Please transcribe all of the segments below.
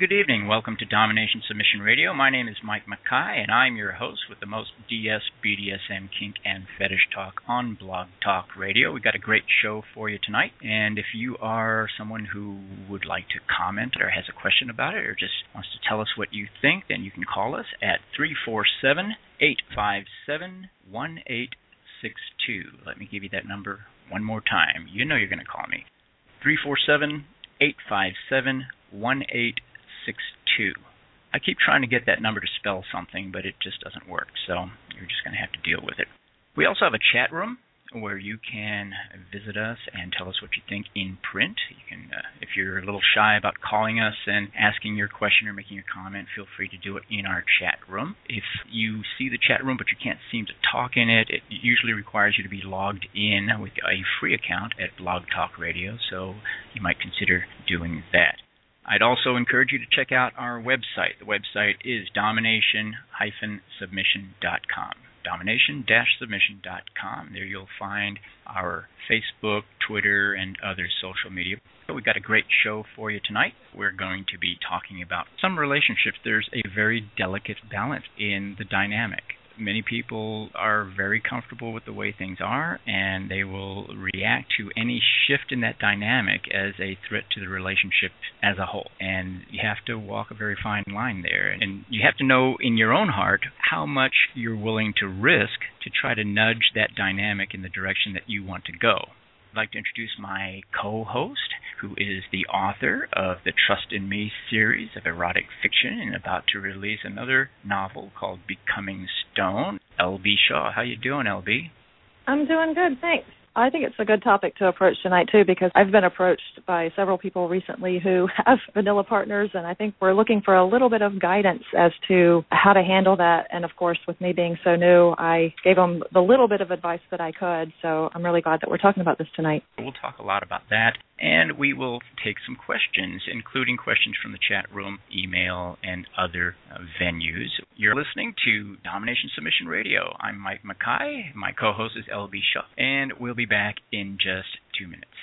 Good evening. Welcome to Domination Submission Radio. My name is Mike Makai, and I'm your host with the most DS, BDSM, kink, and fetish talk on Blog Talk Radio. We've got a great show for you tonight, and if you are someone who would like to comment or has a question about it or just wants to tell us what you think, then you can call us at 347-857-1862. Let me give you that number one more time. You know you're going to call me. 347-857-1862. I keep trying to get that number to spell something, but it just doesn't work, so you're just going to have to deal with it. We also have a chat room where you can visit us and tell us what you think in print. You can, if you're a little shy about calling us and asking your question or making a comment, feel free to do it in our chat room. If you see the chat room but you can't seem to talk in it, it usually requires you to be logged in with a free account at Blog Talk Radio, so you might consider doing that. I'd also encourage you to check out our website. The website is domination-submission.com. Domination-submission.com. There you'll find our Facebook, Twitter, and other social media. We've got a great show for you tonight. We're going to be talking about some relationships. There's a very delicate balance in the dynamic. Many people are very comfortable with the way things are, and they will react to any shift in that dynamic as a threat to the relationship as a whole. And you have to walk a very fine line there. And you have to know in your own heart how much you're willing to risk to try to nudge that dynamic in the direction that you want to go. I'd like to introduce my co-host, who is the author of the Trust in Me series of erotic fiction and about to release another novel called Becoming Stone. L.B. Shaw. How you doing, L.B.? I'm doing good, thanks. I think it's a good topic to approach tonight, too, because I've been approached by several people recently who have vanilla partners, and I think we're looking for a little bit of guidance as to how to handle that. And, of course, with me being so new, I gave them the little bit of advice that I could, so I'm really glad that we're talking about this tonight. We'll talk a lot about that, and we will take some questions, including questions from the chat room, email, and other venues. You're listening to Domination Submission Radio. I'm Mike Makai. My co-host is L.B. Shaw, and we'll be back in just 2 minutes.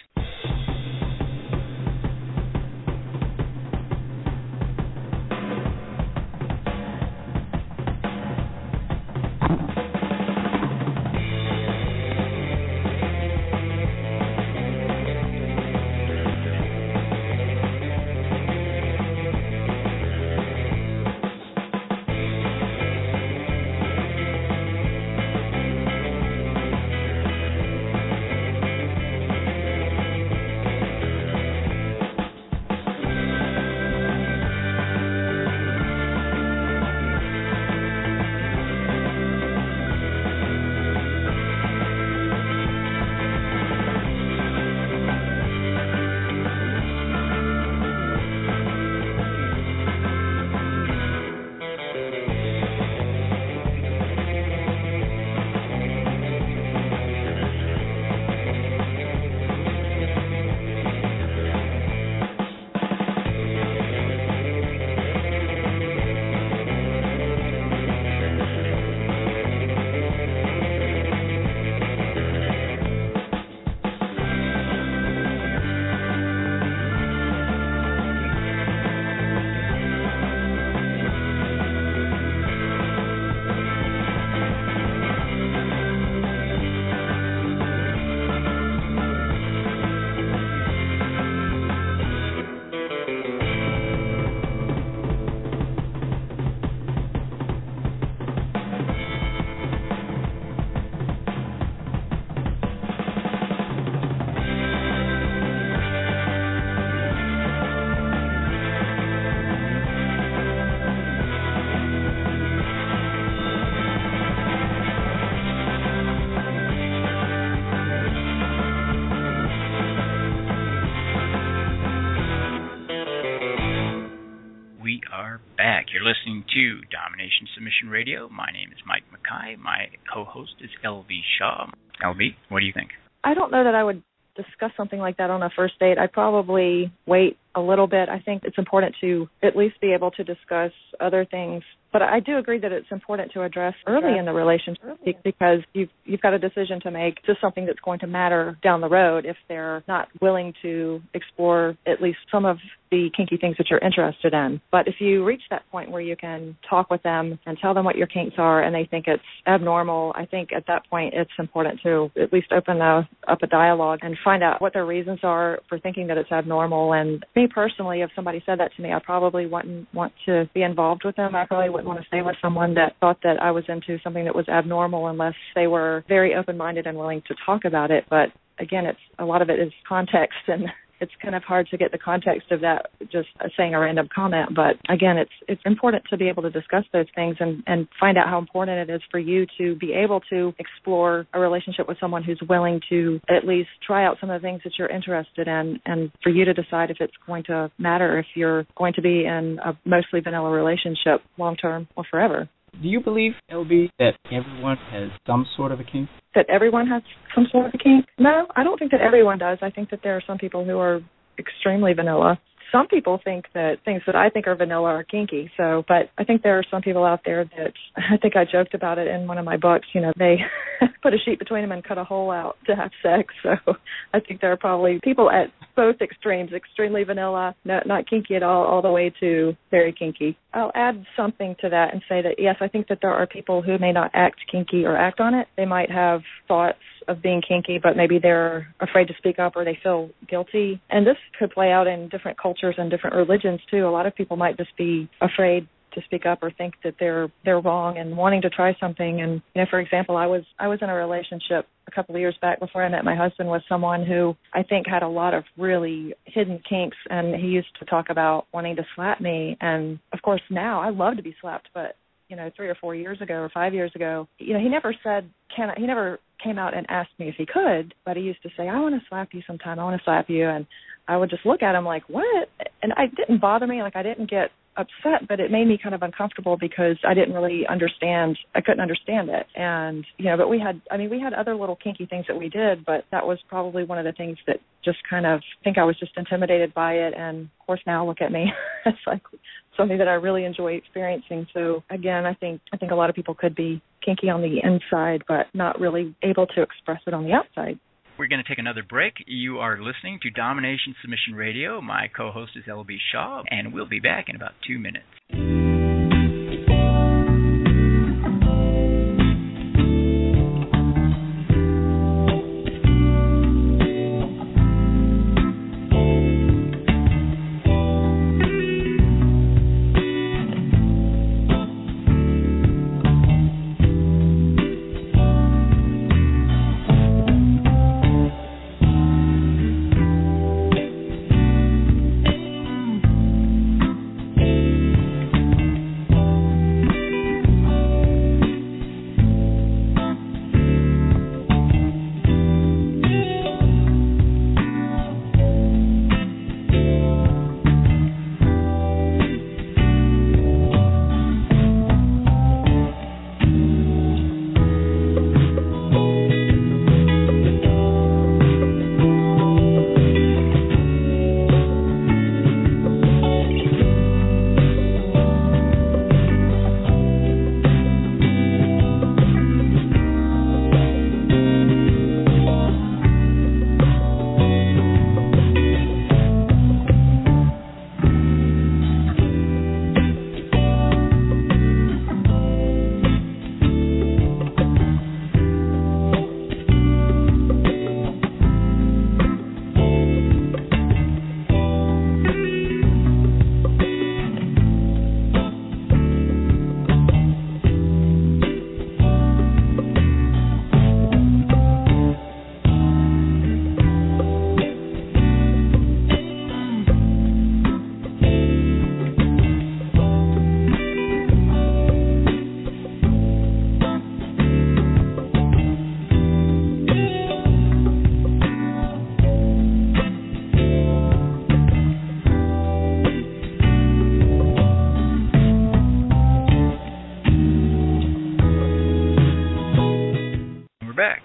You're listening to Domination Submission Radio. My name is Mike Makai. My co-host is L.B. Shaw. L.B., what do you think? I don't know that I would discuss something like that on a first date. I'd probably wait a little bit. I think it's important to at least be able to discuss other things. But I do agree that it's important to address early in the relationship because you've got a decision to make, just something that's going to matter down the road if they're not willing to explore at least some of the kinky things that you're interested in. But if you reach that point where you can talk with them and tell them what your kinks are and they think it's abnormal, I think at that point it's important to at least open up a dialogue and find out what their reasons are for thinking that it's abnormal. And me personally, if somebody said that to me, I probably wouldn't want to be involved with them. I probably wouldn't want to stay with someone that thought that I was into something that was abnormal unless they were very open-minded and willing to talk about it. But again, a lot of it is context, and it's kind of hard to get the context of that just saying a random comment. But again, it's important to be able to discuss those things and find out how important it is for you to be able to explore a relationship with someone who's willing to at least try out some of the things that you're interested in, and for you to decide if it's going to matter if you're going to be in a mostly vanilla relationship long-term or forever. Do you believe, LB, that everyone has some sort of a kink? That everyone has some sort of a kink? No, I don't think that everyone does. I think that there are some people who are extremely vanilla. Some people think that things that I think are vanilla are kinky. But I think there are some people out there that, I think I joked about it in one of my books, they put a sheet between them and cut a hole out to have sex. So I think there are probably people at both extremes, extremely vanilla, not kinky at all the way to very kinky. I'll add something to that and say that, yes, I think that there are people who may not act kinky or act on it. They might have thoughts of being kinky, but maybe they're afraid to speak up or they feel guilty. And this could play out in different cultures and different religions, too. A lot of people might just be afraid to speak up or think that they're wrong and wanting to try something. And, for example, I was in a relationship a couple of years back before I met my husband with someone who I think had a lot of really hidden kinks, and he used to talk about wanting to slap me. And, of course, now I love to be slapped, but 3 or 4 years ago or 5 years ago, he never said, he never came out and asked me if he could, but he used to say, I want to slap you sometime, I want to slap you. And I would just look at him like, what? And it didn't bother me, I didn't get upset, but it made me kind of uncomfortable because I didn't really understand, I couldn't understand it. And, but we had other little kinky things that we did, but that was probably one of the things that just kind of, I think I was just intimidated by it. And of course now look at me, it's like something that I really enjoy experiencing. So again, I think a lot of people could be kinky on the inside, but not really able to express it on the outside. We're going to take another break. You are listening to Domination Submission Radio. My co-host is LB Shaw, and we'll be back in about 2 minutes.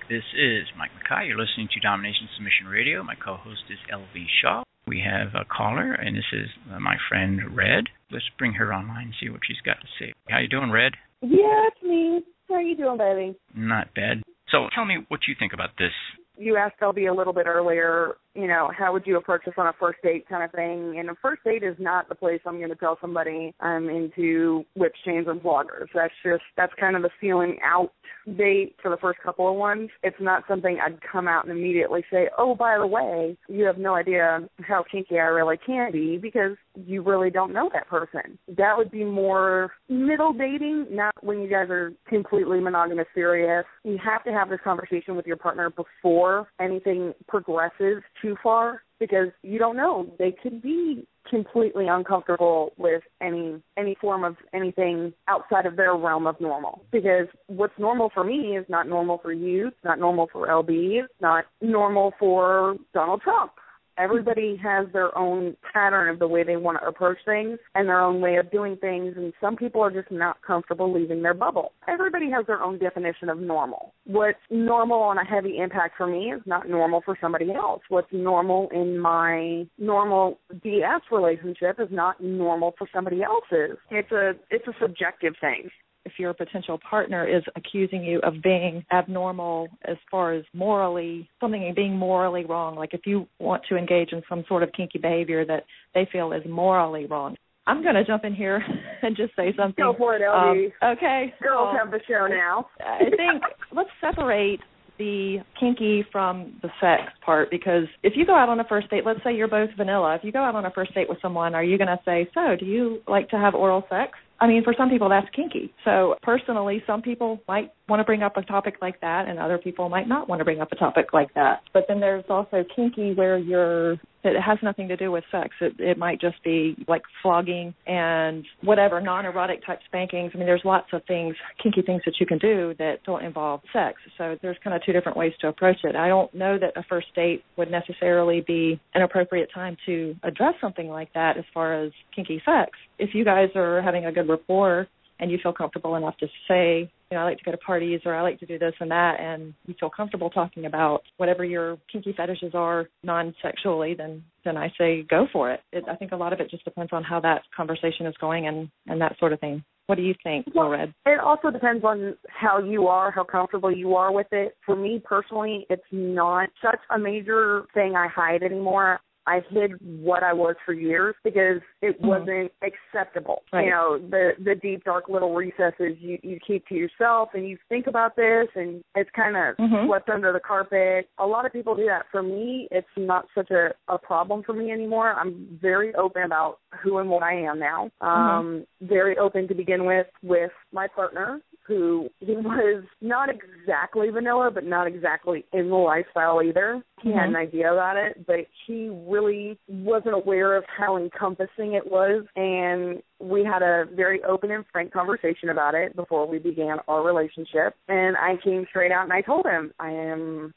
This is Mike Makai. You're listening to Domination Submission Radio. My co-host is LB Shaw. We have a caller, and this is my friend Red. Let's bring her online and see what she's got to say. How you doing, Red? Yeah, it's me. How you doing, baby? Not bad. So tell me what you think about this. You asked LB a little bit earlier, how would you approach this on a first date kind of thing? And a first date is not the place I'm going to tell somebody I'm into whip chains and bloggers. That's kind of the feeling out date for the first couple of ones. It's not something I'd come out and immediately say, oh, by the way, you have no idea how kinky I really can be, because you really don't know that person. That would be more middle dating, not when you guys are completely monogamous serious. You have to have this conversation with your partner before anything progresses too far, because you don't know. They could be completely uncomfortable with any form of anything outside of their realm of normal. Because what's normal for me is not normal for you. It's not normal for LB. It's not normal for Donald Trump. Everybody has their own pattern of the way they want to approach things and their own way of doing things, and some people are just not comfortable leaving their bubble. Everybody has their own definition of normal. What's normal on a heavy impact for me is not normal for somebody else. What's normal in my normal DS relationship is not normal for somebody else's. It's a subjective thing. If your potential partner is accusing you of being abnormal as far as morally, something being morally wrong, like if you want to engage in some sort of kinky behavior that they feel is morally wrong. I'm going to jump in here and just say something. Go for it, LB. Okay. Girls have the show now. I think let's separate the kinky from the sex part, because if you go out on a first date, let's say you're both vanilla. If you go out on a first date with someone, are you going to say, so do you like to have oral sex? I mean, for some people, that's kinky. So personally, some people might want to bring up a topic like that, and other people might not want to bring up a topic like that. But then there's also kinky where it has nothing to do with sex. It might just be like flogging and whatever, non-erotic type spankings. I mean, there's lots of things, kinky things that you can do that don't involve sex. So there's kind of two different ways to approach it. I don't know that a first date would necessarily be an appropriate time to address something like that as far as kinky sex. If you guys are having a good rapport and you feel comfortable enough to say, I like to go to parties, or I like to do this and that, and you feel comfortable talking about whatever your kinky fetishes are non-sexually, then I say go for it. I think a lot of it just depends on how that conversation is going and that sort of thing. What do you think, Red? It also depends on how you are, how comfortable you are with it. For me personally, it's not such a major thing I hide anymore. I hid what I was for years because it wasn't acceptable. Right. The deep, dark little recesses you keep to yourself, and you think about this, and it's kind of swept under the carpet. A lot of people do that. For me, it's not such a problem for me anymore. I'm very open about who and what I am now. Very open to begin with my partner, who he was not exactly vanilla, but not exactly in the lifestyle either. He had an idea about it, but he really wasn't aware of how encompassing it was, and we had a very open and frank conversation about it before we began our relationship, and I came straight out and I told him, I am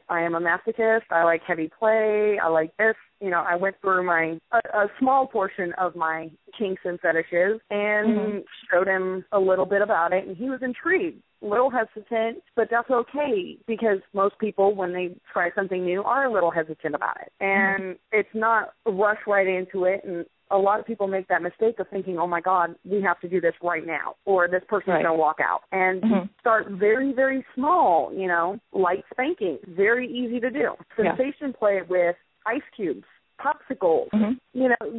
a masochist. I like heavy play. I like this. I went through a small portion of my kinks and fetishes and showed him a little bit about it, and he was intrigued. A little hesitant, but that's okay, because most people, when they try something new, are a little hesitant about it. And it's not rush right into it, and a lot of people make that mistake of thinking, oh, my God, we have to do this right now, or this person's going to walk out. And start very, very small, light spanking, very easy to do. Sensation play with ice cubes, popsicles,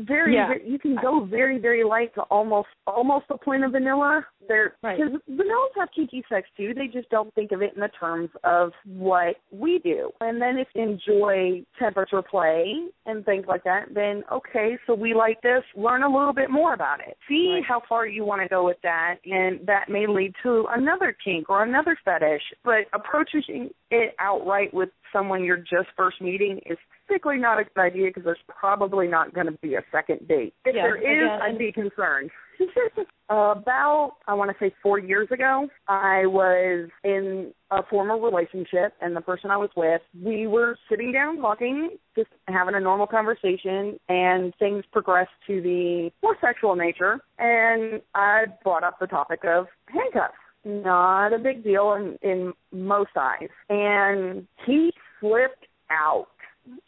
very, you can go very, very light to almost the point of vanilla. Because vanillas have kinky sex too. They just don't think of it in the terms of what we do. And then if you enjoy temperature play and things like that, then okay, so we like this. Learn a little bit more about it. See how far you want to go with that, and that may lead to another kink or another fetish. But approaching it outright with someone you're just first meeting is typically not a good idea, because there's probably not going to be a second date. If there is, I'd be concerned. About, I want to say 4 years ago, I was in a former relationship, and the person I was with, we were sitting down talking, just having a normal conversation, and things progressed to the more sexual nature, and I brought up the topic of handcuffs. Not a big deal in most eyes. And he flipped out.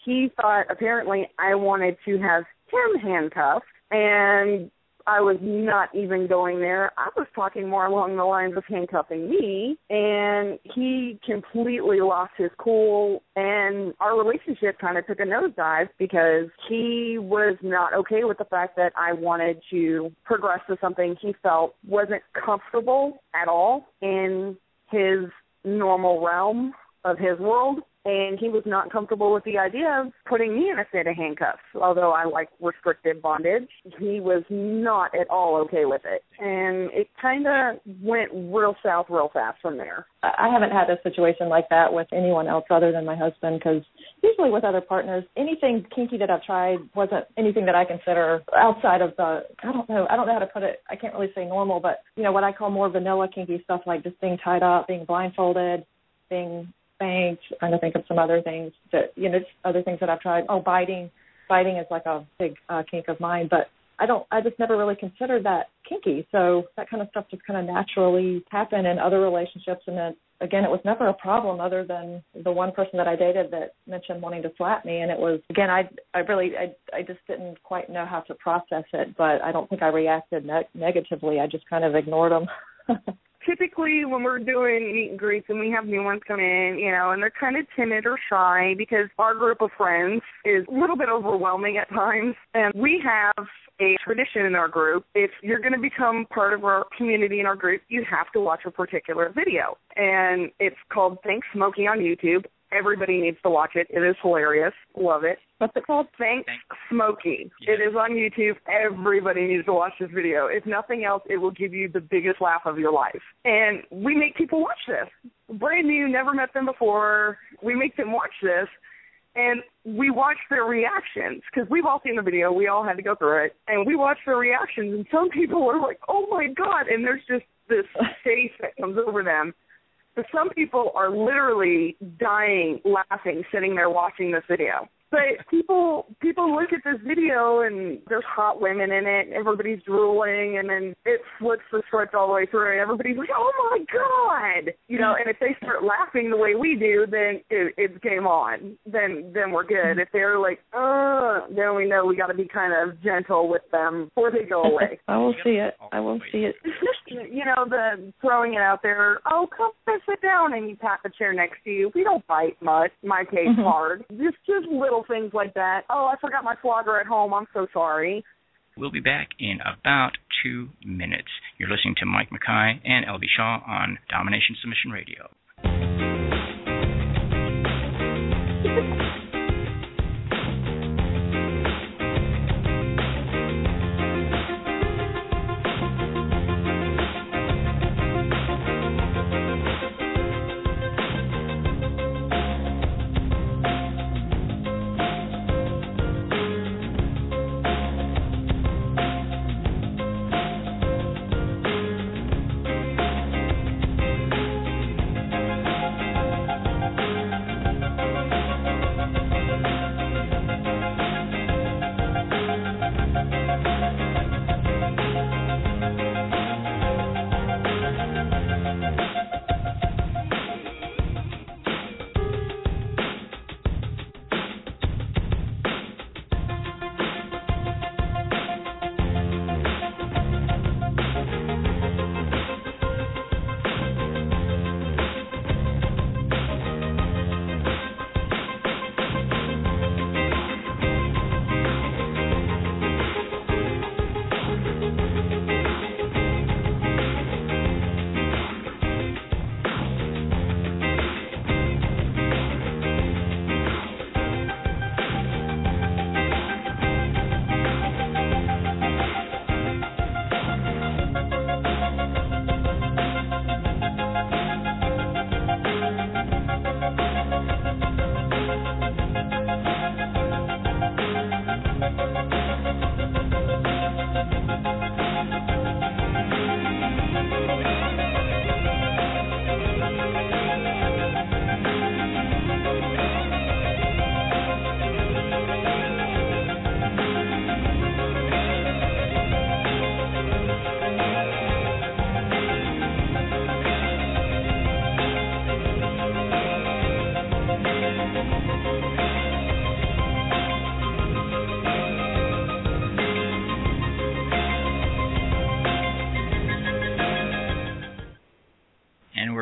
he thought apparently I wanted to have him handcuffed, and I was not even going there. I was talking more along the lines of handcuffing me, and he completely lost his cool, and our relationship kind of took a nosedive because he was not okay with the fact that I wanted to progress to something he felt wasn't comfortable at all in his normal realm of his world. And he was not comfortable with the idea of putting me in a state of handcuffs. Although I like restricted bondage, he was not at all okay with it. And it kind of went real south real fast from there. I haven't had a situation like that with anyone else other than my husband, because usually with other partners, anything kinky that I've tried wasn't anything that I consider outside of the, I don't know how to put it. I can't really say normal, but, you know, what I call more vanilla kinky stuff, like just being tied up, being blindfolded, being spanked, trying to think of some other things that, you know, other things that I've tried. Oh, biting is like a big kink of mine, but I just never really considered that kinky. So that kind of stuff just kind of naturally happened in other relationships. And then again, it was never a problem other than the one person that I dated that mentioned wanting to slap me. And it was, again, I just didn't quite know how to process it, but I don't think I reacted negatively. I just kind of ignored them. Typically, when we're doing meet and greets and we have new ones come in, you know, and they're kind of timid or shy because our group of friends is a little bit overwhelming at times. And we have a tradition in our group. If you're going to become part of our community in our group, you have to watch a particular video. And it's called Thank Smokey on YouTube. Everybody needs to watch it. It is hilarious. Love it. What's it called? Thanks Smokey. Yeah. It is on YouTube. Everybody needs to watch this video. If nothing else, it will give you the biggest laugh of your life. And we make people watch this. Brand new, never met them before. We make them watch this. And we watch their reactions, because we've all seen the video. We all had to go through it. And we watch their reactions, and some people are like, oh, my God. And there's just this face that comes over them. But some people are literally dying, laughing, sitting there watching this video. But people look at this video, and there's hot women in it, and everybody's drooling, and then it flips the script all the way through, and everybody's like, oh, my God! You know, and if they start laughing the way we do, then it's game on. Then we're good. If they're like, then we know we got to be kind of gentle with them before they go away. I will see it. It's just, you know, the throwing it out there, oh, come sit down, and you pat the chair next to you. We don't bite much. My case hard. Just little things like that. Oh, I forgot my flogger at home. I'm so sorry. We'll be back in about 2 minutes. You're listening to Mike Makai and LB Shaw on Domination Submission Radio.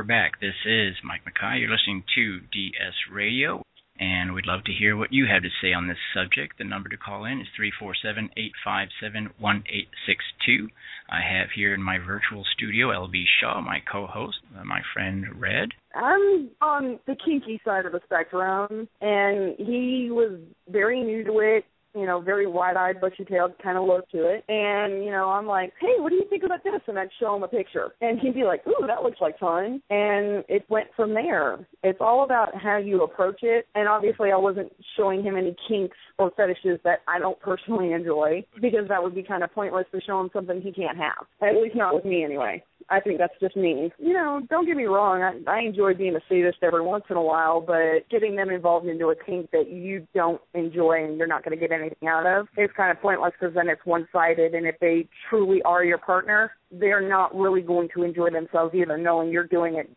back. This is Mike Makai. You're listening to DS Radio, and we'd love to hear what you have to say on this subject. The number to call in is 347-857-1862. I have here in my virtual studio LB Shaw, my co-host, my friend Red. I'm on the kinky side of the spectrum, and he was very new to it. You know, very wide-eyed, bushy-tailed kind of look to it. And, you know, I'm like, hey, what do you think about this? And I'd show him a picture. And he'd be like, ooh, that looks like fun. And it went from there. It's all about how you approach it. And obviously I wasn't showing him any kinks or fetishes that I don't personally enjoy, because that would be kind of pointless to show him something he can't have. At least not with me anyway. I think that's just me. You know, don't get me wrong. I enjoy being a sadist every once in a while, but getting them involved into a kink that you don't enjoy and you're not going to get anything out of is kind of pointless, because then it's one-sided. And if they truly are your partner, they're not really going to enjoy themselves either, knowing you're doing it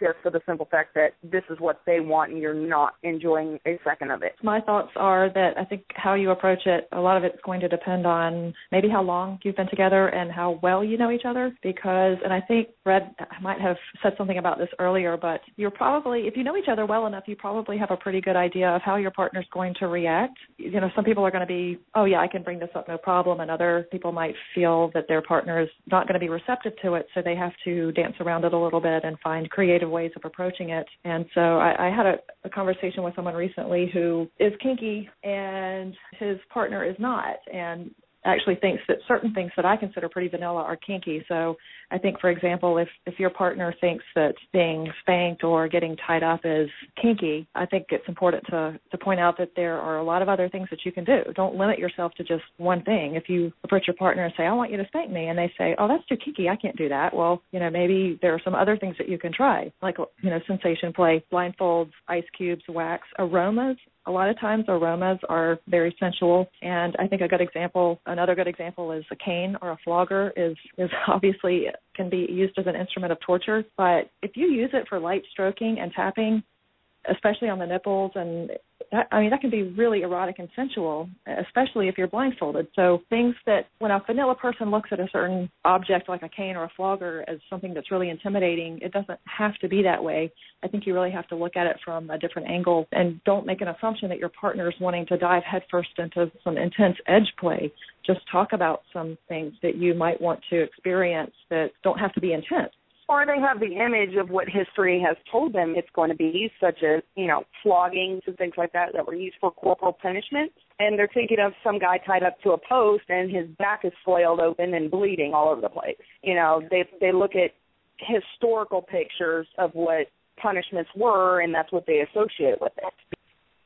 just for the simple fact that this is what they want and you're not enjoying a second of it. My thoughts are that I think how you approach it, a lot of it's going to depend on maybe how long you've been together and how well you know each other, because, and I think Red might have said something about this earlier, but you're probably, if you know each other well enough, you probably have a pretty good idea of how your partner's going to react. You know, some people are going to be, oh yeah, I can bring this up, no problem, and other people might feel that their partner is not going to be receptive to it, so they have to dance around it a little bit and find creative ways of approaching it. And so I had a conversation with someone recently who is kinky and his partner is not, and actually thinks that certain things that I consider pretty vanilla are kinky. So I think, for example, if your partner thinks that being spanked or getting tied up is kinky, I think it's important to point out that there are a lot of other things that you can do. Don't limit yourself to just one thing. If you approach your partner and say, I want you to spank me, and they say, oh, that's too kinky, I can't do that. Well, you know, maybe there are some other things that you can try, like, you know, sensation play, blindfolds, ice cubes, wax, aromas. A lot of times aromas are very sensual, and I think another good example is a cane or a flogger is obviously can be used as an instrument of torture, but if you use it for light stroking and tapping, especially on the nipples, and that can be really erotic and sensual, especially if you're blindfolded. So things that when a vanilla person looks at a certain object like a cane or a flogger as something that's really intimidating, it doesn't have to be that way. I think you really have to look at it from a different angle, and don't make an assumption that your partner's wanting to dive headfirst into some intense edge play. Just talk about some things that you might want to experience that don't have to be intense. Or they have the image of what history has told them it's going to be, such as, you know, floggings and things like that were used for corporal punishment. And they're thinking of some guy tied up to a post and his back is flailed open and bleeding all over the place. You know, they look at historical pictures of what punishments were, and that's what they associate with it.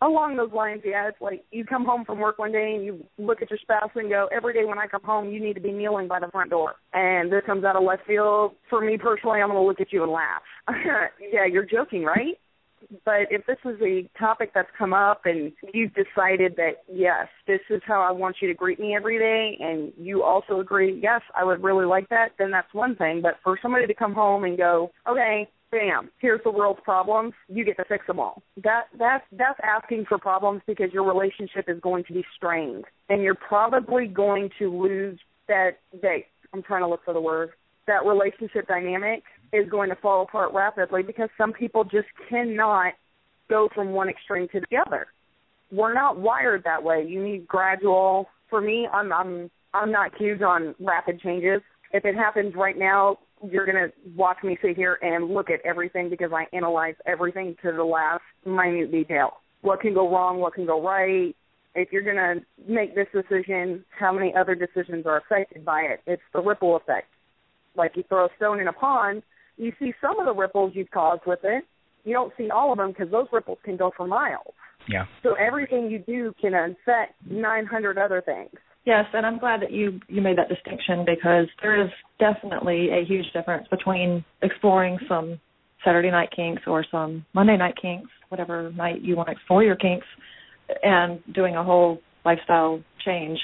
Along those lines, yeah, it's like you come home from work one day and you look at your spouse and go, every day when I come home, you need to be kneeling by the front door. And this comes out of left field. For me personally, I'm going to look at you and laugh. Yeah, you're joking, right? But if this is a topic that's come up and you've decided that, yes, this is how I want you to greet me every day, and you also agree, yes, I would really like that, then that's one thing. But for somebody to come home and go, okay, bam, here's the world's problems, you get to fix them all. That's asking for problems, because your relationship is going to be strained. And you're probably going to lose that relationship dynamic is going to fall apart rapidly, because some people just cannot go from one extreme to the other. We're not wired that way. You need gradual. For me, I'm not huge on rapid changes. If it happens right now, you're going to watch me sit here and look at everything, because I analyze everything to the last minute detail. What can go wrong? What can go right? If you're going to make this decision, how many other decisions are affected by it? It's the ripple effect. Like you throw a stone in a pond, you see some of the ripples you've caused with it. You don't see all of them, because those ripples can go for miles. Yeah. So everything you do can affect 900 other things. Yes, and I'm glad that you made that distinction, because there is definitely a huge difference between exploring some Saturday night kinks or some Monday night kinks, whatever night you want to explore your kinks, and doing a whole lifestyle change.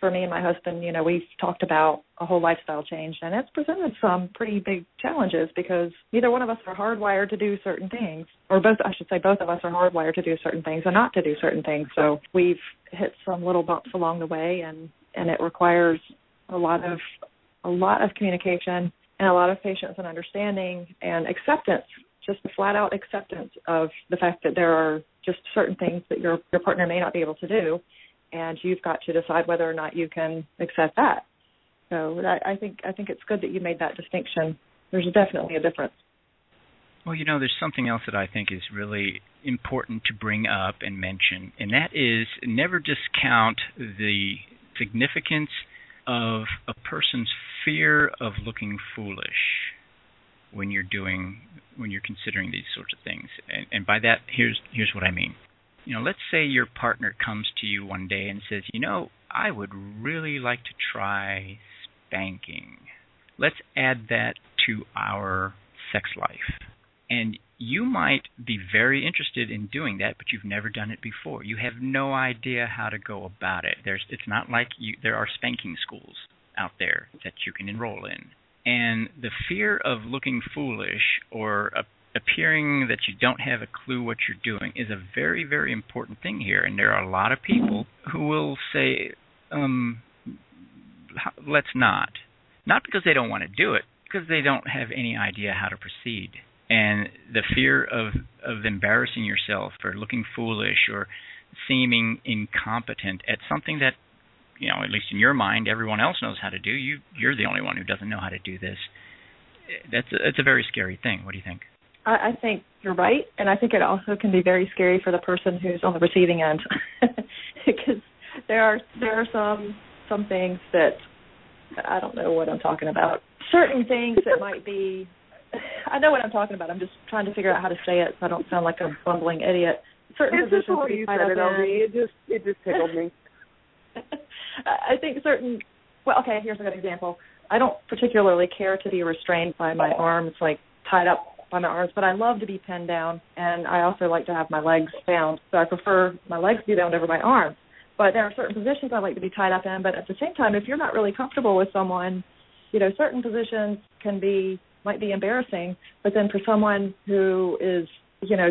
For me and my husband, you know, we've talked about a whole lifestyle change, and it's presented some pretty big challenges, because neither one of us are hardwired to do certain things, or both of us are hardwired to do certain things and not to do certain things. So we've hit some little bumps along the way, and it requires a lot of communication and a lot of patience and understanding and acceptance, just a flat-out acceptance of the fact that there are just certain things that your partner may not be able to do, and you've got to decide whether or not you can accept that. So I think it's good that you made that distinction. There's definitely a difference. Well, there's something else that I think is really important to bring up and mention, and that is never discount the significance of a person's fear of looking foolish when you're considering these sorts of things. And by that, here's what I mean. Let's say your partner comes to you one day and says, I would really like to try spanking. Let's add that to our sex life. And you might be very interested in doing that, but you've never done it before. You have no idea how to go about it. It's not like there are spanking schools out there that you can enroll in. And the fear of looking foolish or appearing that you don't have a clue what you're doing is a very, very important thing here. And there are a lot of people who will say, let's not. Not because they don't want to do it, because they don't have any idea how to proceed. And the fear of embarrassing yourself or looking foolish or seeming incompetent at something that, at least in your mind, everyone else knows how to do. You're the only one who doesn't know how to do this. It's a very scary thing. What do you think? I think you're right, and I think it also can be very scary for the person who's on the receiving end, because there are some things that I don't know what I'm talking about. Certain things that might be. I know what I'm talking about. I'm just trying to figure out how to say it so I don't sound like a bumbling idiot. Certain it's positions just the way you said it, LB. It just tickled me. I think okay, here's a good example. I don't particularly care to be restrained by my arms, like tied up by my arms, but I love to be pinned down, and I also like to have my legs bound. So I prefer my legs to be bound over my arms. But there are certain positions I like to be tied up in, but at the same time, if you're not really comfortable with someone, certain positions might be embarrassing, but then for someone who is,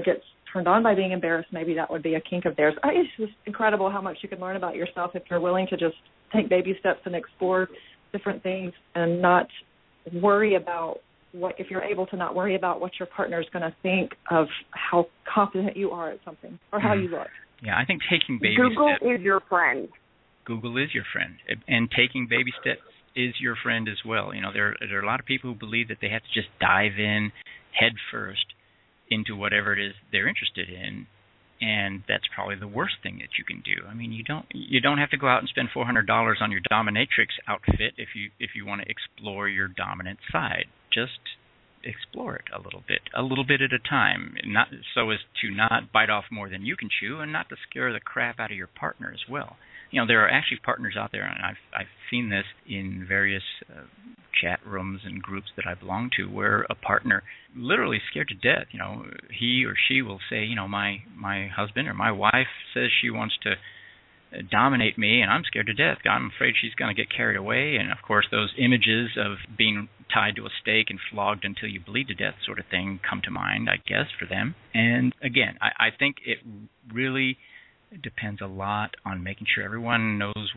gets turned on by being embarrassed, maybe that would be a kink of theirs. It's just incredible how much you can learn about yourself if you're willing to just take baby steps and explore different things and not worry about if you're able to not worry about what your partner is going to think of how confident you are at something or how you look. Yeah, I think taking baby Google steps... is your friend. Google is your friend. And taking baby steps is your friend as well. There are a lot of people who believe that they have to just dive in head first into whatever it is they're interested in, and that's probably the worst thing that you can do. I mean, you don't have to go out and spend $400 on your dominatrix outfit if you want to explore your dominant side. Just explore it a little bit at a time, not so as to not bite off more than you can chew, and not to scare the crap out of your partner as well. There are actually partners out there, and I've seen this in various chat rooms and groups that I belong to, where a partner literally scared to death. He or she will say, my husband or my wife says she wants to dominate me, and I'm scared to death. I'm afraid she's going to get carried away. And of course, those images of being tied to a stake and flogged until you bleed to death, sort of thing, come to mind, I guess, for them. And again, I think it really depends a lot on making sure everyone knows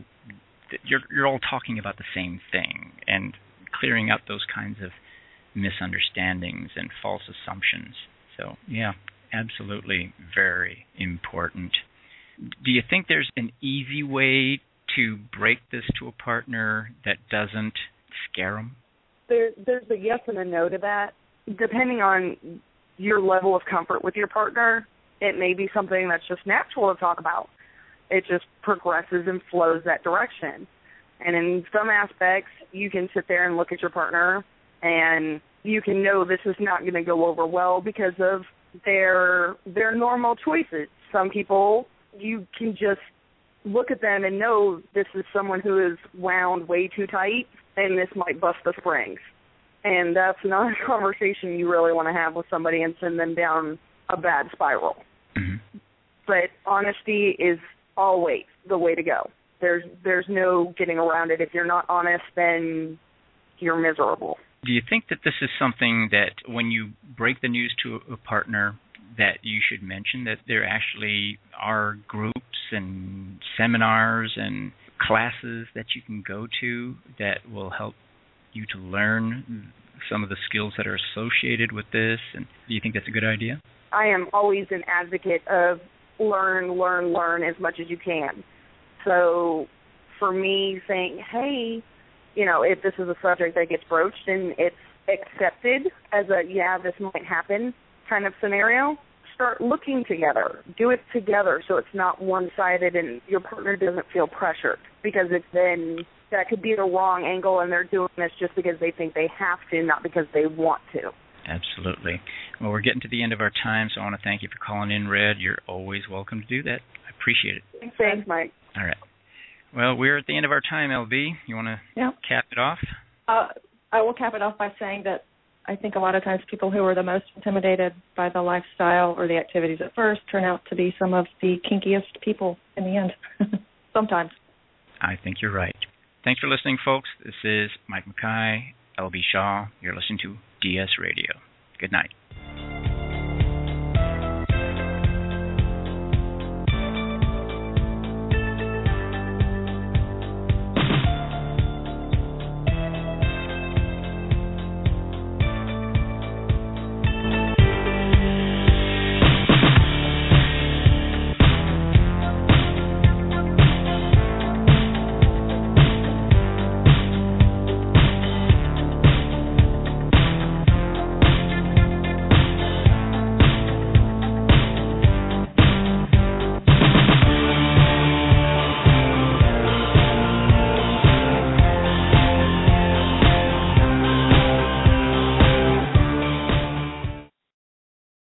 that you're all talking about the same thing, and clearing up those kinds of misunderstandings and false assumptions. So, yeah, absolutely very important. Do you think there's an easy way to break this to a partner that doesn't scare them? There's a yes and a no to that. Depending on your level of comfort with your partner, it may be something that's just natural to talk about. It just progresses and flows that direction. And in some aspects, you can sit there and look at your partner, and you can know this is not going to go over well because of their normal choices. Some people, you can just look at them and know this is someone who is wound way too tight, and this might bust the springs. And that's not a conversation you really want to have with somebody and send them down a bad spiral. Mm-hmm. But honesty is always the way to go. There's no getting around it. If you're not honest, then you're miserable. Do you think that this is something that when you break the news to a partner that you should mention, that there actually are groups and seminars and classes that you can go to that will help you to learn some of the skills that are associated with this? And do you think that's a good idea? I am always an advocate of learn as much as you can. So for me, saying, hey, if this is a subject that gets broached and it's accepted as a, this might happen kind of scenario, start looking together. Do it together so it's not one-sided and your partner doesn't feel pressured, because it's then that could be the wrong angle and they're doing this just because they think they have to, not because they want to. Absolutely. Well, we're getting to the end of our time, so I want to thank you for calling in, Red. You're always welcome to do that. I appreciate it. Thanks, Mike. All right. Well, we're at the end of our time, LB. You want to cap it off? I will cap it off by saying that I think a lot of times people who are the most intimidated by the lifestyle or the activities at first turn out to be some of the kinkiest people in the end. Sometimes. I think you're right. Thanks for listening, folks. This is Mike Makai, LB Shaw. You're listening to DS Radio. Good night.